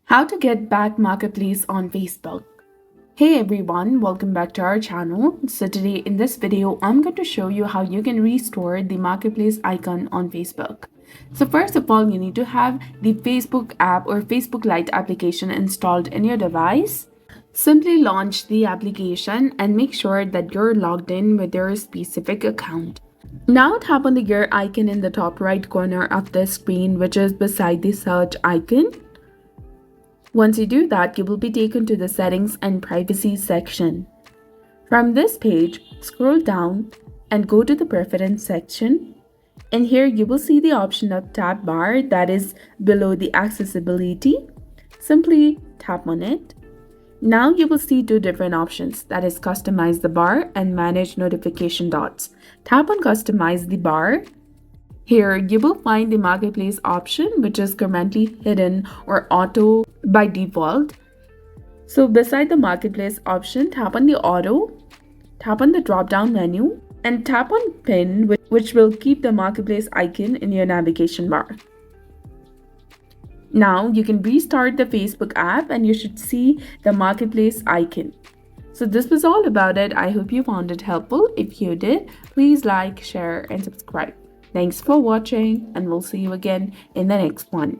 How to get back Marketplace on Facebook. Hey everyone, welcome back to our channel. So today in this video, I'm going to show you how you can restore the Marketplace icon on Facebook. So first of all, you need to have the Facebook app or Facebook Lite application installed in your device. Simply launch the application and make sure that you're logged in with your specific account. Now tap on the gear icon in the top right corner of the screen, which is beside the search icon. Once you do that, you will be taken to the Settings and Privacy section. From this page, scroll down and go to the Preference section. And here you will see the option of tab bar that is below the accessibility. Simply tap on it. Now you will see two different options, that is customize the bar and manage notification dots. Tap on customize the bar. Here you will find the Marketplace option, which is currently hidden or auto by default. So beside the Marketplace option, tap on the auto, tap on the drop down menu and tap on pin, which will keep the Marketplace icon in your navigation bar. Now you can restart the Facebook app and you should see the Marketplace icon. So this was all about it. I hope you found it helpful. If you did, please like, share and subscribe. Thanks for watching and we'll see you again in the next one.